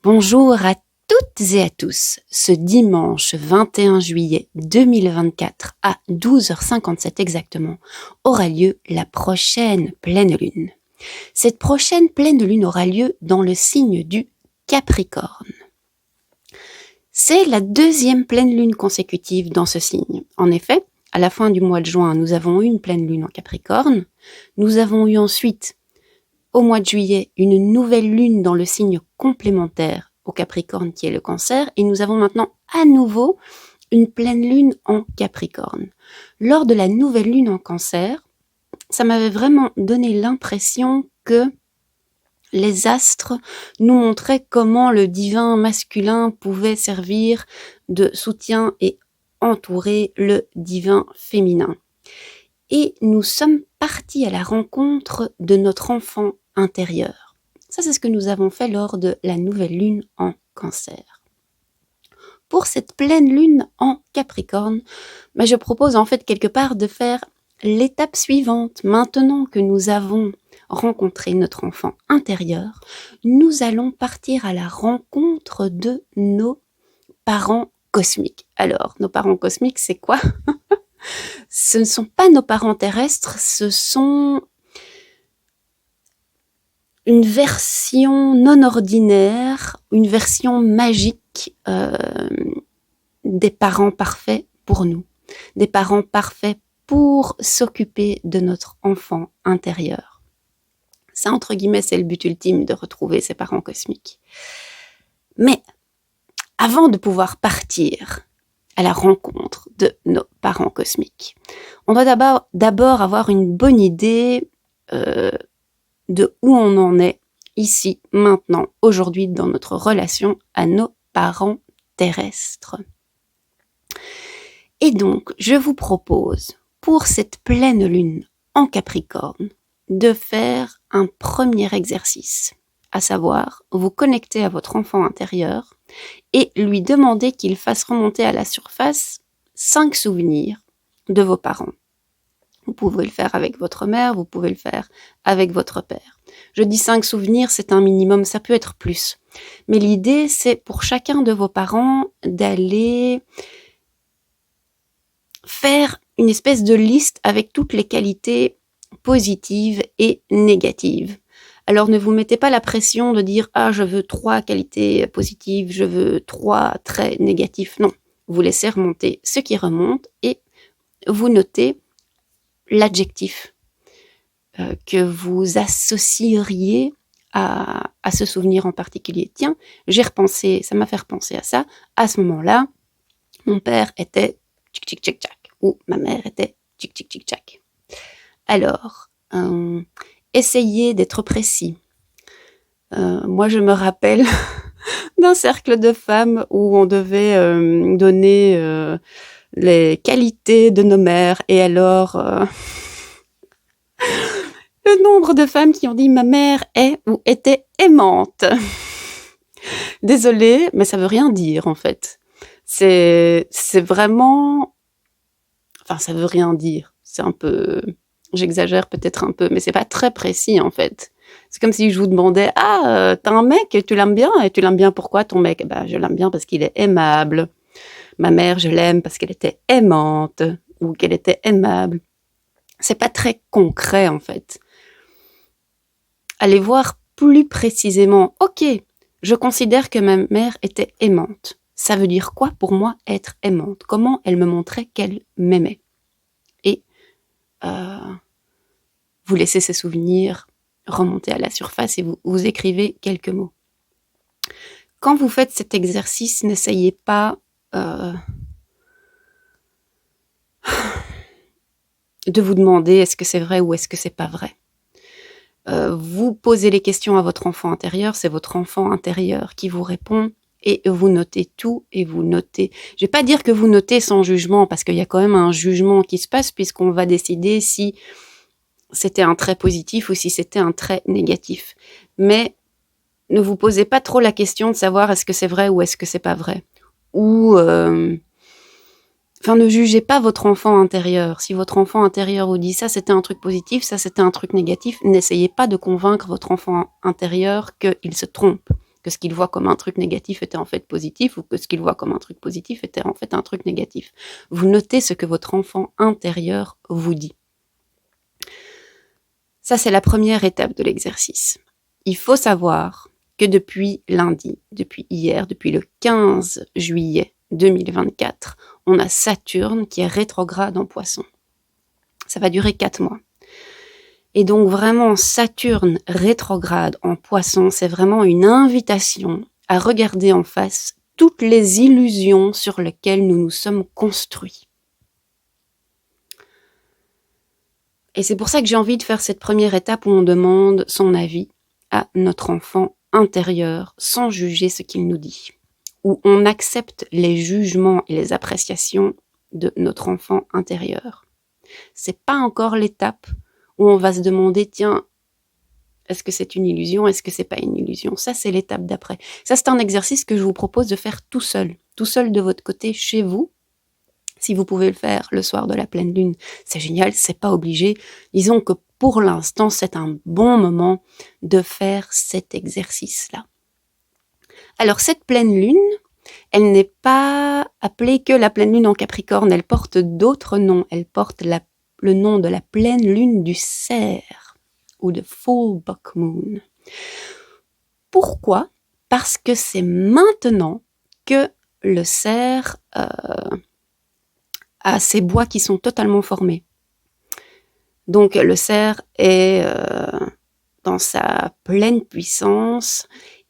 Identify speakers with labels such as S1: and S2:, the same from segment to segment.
S1: Bonjour à toutes et à tous. Ce dimanche 21 juillet 2024 à 12h57 exactement aura lieu la prochaine pleine lune. Cette prochaine pleine lune aura lieu dans le signe du Capricorne. C'est la deuxième pleine lune consécutive dans ce signe. En effet, à la fin du mois de juin, nous avons eu une pleine lune en Capricorne. Nous avons eu ensuite, au mois de juillet, une nouvelle lune dans le signe complémentaire au Capricorne qui est le Cancer. Et nous avons maintenant à nouveau une pleine lune en Capricorne. Lors de la nouvelle lune en Cancer, ça m'avait vraiment donné l'impression que les astres nous montraient comment le divin masculin pouvait servir de soutien et entourer le divin féminin. Et nous sommes partis à la rencontre de notre enfant intérieur. Ça, c'est ce que nous avons fait lors de la nouvelle lune en Cancer. Pour cette pleine lune en Capricorne, je propose en fait quelque part de faire l'étape suivante. Maintenant que nous avons rencontrer notre enfant intérieur, nous allons partir à la rencontre de nos parents cosmiques. Alors, nos parents cosmiques, c'est quoi? Ce ne sont pas nos parents terrestres, ce sont une version non ordinaire, une version magique des parents parfaits pour nous, des parents parfaits pour s'occuper de notre enfant intérieur. Ça, entre guillemets, c'est le but ultime de retrouver ses parents cosmiques. Mais avant de pouvoir partir à la rencontre de nos parents cosmiques, on doit d'abord avoir une bonne idée de où on en est ici, maintenant, aujourd'hui, dans notre relation à nos parents terrestres. Et donc, je vous propose, pour cette pleine lune en Capricorne, de faire un premier exercice, à savoir vous connecter à votre enfant intérieur et lui demander qu'il fasse remonter à la surface 5 souvenirs de vos parents. Vous pouvez le faire avec votre mère, vous pouvez le faire avec votre père. Je dis 5 souvenirs, c'est un minimum, ça peut être plus. Mais l'idée, c'est pour chacun de vos parents d'aller faire une espèce de liste avec toutes les qualités positives et négatives. Alors ne vous mettez pas la pression de dire « Ah, je veux 3 qualités positives, je veux 3 traits négatifs ». Non, vous laissez remonter ce qui remonte et vous notez l'adjectif que vous associeriez à ce souvenir en particulier. Tiens, j'ai repensé, ça m'a fait repenser à ça. À ce moment-là, mon père était tchic tchic tchic tchac ou ma mère était tchic tchic tchic tchac. Alors, essayez d'être précis. Moi, je me rappelle d'un cercle de femmes où on devait donner les qualités de nos mères. Et alors, le nombre de femmes qui ont dit « ma mère est ou était aimante ». Désolée, mais ça veut rien dire en fait. C'est vraiment... Enfin, ça veut rien dire. C'est un peu... J'exagère peut-être un peu, mais c'est pas très précis en fait. C'est comme si je vous demandais « Ah, t'as un mec, tu l'aimes bien ? Et tu l'aimes bien pourquoi ton mec ?» Je l'aime bien parce qu'il est aimable. Ma mère, je l'aime parce qu'elle était aimante ou qu'elle était aimable. C'est pas très concret en fait. Allez voir plus précisément. Ok, je considère que ma mère était aimante. Ça veut dire quoi pour moi être aimante ? Comment elle me montrait qu'elle m'aimait ? Et vous laissez ces souvenirs remonter à la surface et vous écrivez quelques mots. Quand vous faites cet exercice, n'essayez pas de vous demander est-ce que c'est vrai ou est-ce que c'est pas vrai. Vous posez les questions à votre enfant intérieur, c'est votre enfant intérieur qui vous répond et vous notez tout et vous notez. Je vais pas dire que vous notez sans jugement parce qu'il y a quand même un jugement qui se passe puisqu'on va décider si c'était un trait positif ou si c'était un trait négatif. Mais ne vous posez pas trop la question de savoir est-ce que c'est vrai ou est-ce que c'est pas vrai. Ou ne jugez pas votre enfant intérieur. Si votre enfant intérieur vous dit ça c'était un truc positif, ça c'était un truc négatif, n'essayez pas de convaincre votre enfant intérieur qu'il se trompe, que ce qu'il voit comme un truc négatif était en fait positif, ou que ce qu'il voit comme un truc positif était en fait un truc négatif. Vous notez ce que votre enfant intérieur vous dit. Ça, c'est la première étape de l'exercice. Il faut savoir que depuis lundi, depuis hier, depuis le 15 juillet 2024, on a Saturne qui est rétrograde en Poisson. Ça va durer 4 mois. Et donc vraiment, Saturne rétrograde en Poisson, c'est vraiment une invitation à regarder en face toutes les illusions sur lesquelles nous nous sommes construits. Et c'est pour ça que j'ai envie de faire cette première étape où on demande son avis à notre enfant intérieur sans juger ce qu'il nous dit. Où on accepte les jugements et les appréciations de notre enfant intérieur. C'est pas encore l'étape où on va se demander, tiens, est-ce que c'est une illusion, est-ce que c'est pas une illusion? Ça, c'est l'étape d'après. Ça, c'est un exercice que je vous propose de faire tout seul de votre côté, chez vous. Si vous pouvez le faire le soir de la pleine lune, c'est génial, c'est pas obligé. Disons que pour l'instant, c'est un bon moment de faire cet exercice-là. Alors, cette pleine lune, elle n'est pas appelée que la pleine lune en Capricorne, elle porte d'autres noms. Elle porte le nom de la pleine lune du Cerf ou de Full Buck Moon. Pourquoi? Parce que c'est maintenant que le Cerf a ses bois qui sont totalement formés. Donc le cerf est dans sa pleine puissance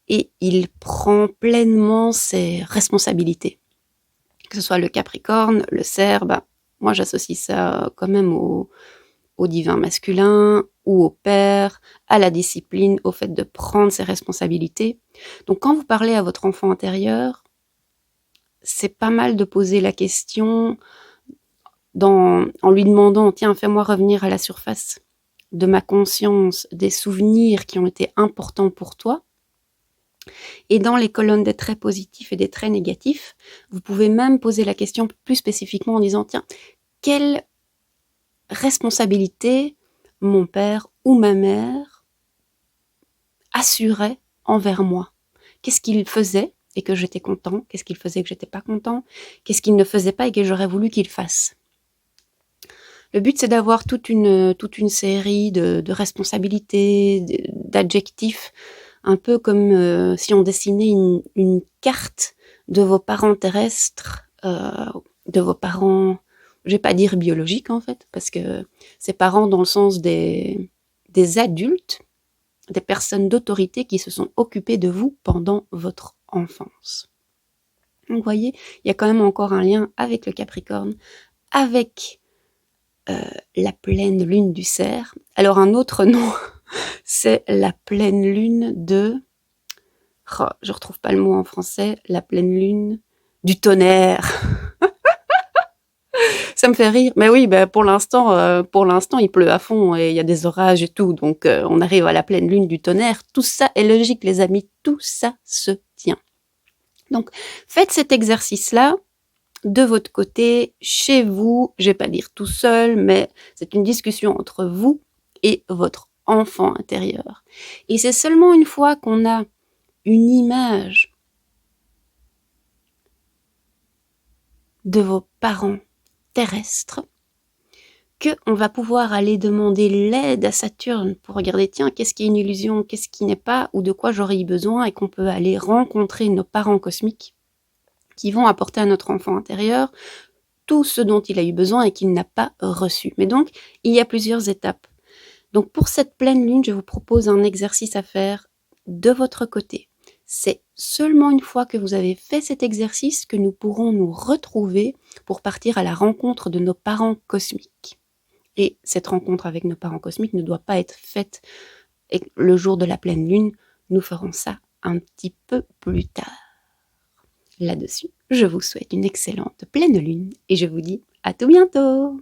S1: et il prend pleinement ses responsabilités. Que ce soit le Capricorne, le cerf, moi j'associe ça quand même au divin masculin ou au père, à la discipline, au fait de prendre ses responsabilités. Donc quand vous parlez à votre enfant intérieur, c'est pas mal de poser la question en lui demandant, tiens, fais-moi revenir à la surface de ma conscience, des souvenirs qui ont été importants pour toi. Et dans les colonnes des traits positifs et des traits négatifs, vous pouvez même poser la question plus spécifiquement en disant, tiens, quelle responsabilité mon père ou ma mère assurait envers moi? Qu'est-ce qu'il faisait et que j'étais content? Qu'est-ce qu'il faisait et que j'étais pas content? Qu'est-ce qu'il ne faisait pas et que j'aurais voulu qu'il fasse? Le but, c'est d'avoir toute une série de responsabilités, d'adjectifs, un peu comme si on dessinait une carte de vos parents terrestres, de vos parents, je vais pas dire biologiques en fait, parce que c'est parents dans le sens des adultes, des personnes d'autorité qui se sont occupées de vous pendant votre enfance. Donc vous voyez, il y a quand même encore un lien avec le Capricorne, avec la pleine lune du Cerf. Alors un autre nom, c'est la pleine lune de... Oh, je retrouve pas le mot en français. La pleine lune du tonnerre. Ça me fait rire. Mais oui, pour l'instant, il pleut à fond et il y a des orages et tout. Donc, on arrive à la pleine lune du tonnerre. Tout ça est logique, les amis. Tout ça se tient. Donc, faites cet exercice-là de votre côté, chez vous, je vais pas dire tout seul, mais c'est une discussion entre vous et votre enfant intérieur. Et c'est seulement une fois qu'on a une image de vos parents terrestres qu'on va pouvoir aller demander l'aide à Saturne pour regarder, tiens, qu'est-ce qui est une illusion, qu'est-ce qui n'est pas, ou de quoi j'aurais eu besoin, et qu'on peut aller rencontrer nos parents cosmiques qui vont apporter à notre enfant intérieur tout ce dont il a eu besoin et qu'il n'a pas reçu. Mais donc, il y a plusieurs étapes. Donc, pour cette pleine lune, je vous propose un exercice à faire de votre côté. C'est seulement une fois que vous avez fait cet exercice que nous pourrons nous retrouver pour partir à la rencontre de nos parents cosmiques. Et cette rencontre avec nos parents cosmiques ne doit pas être faite le jour de la pleine lune. Nous ferons ça un petit peu plus tard. Là-dessus, je vous souhaite une excellente pleine lune et je vous dis à tout bientôt.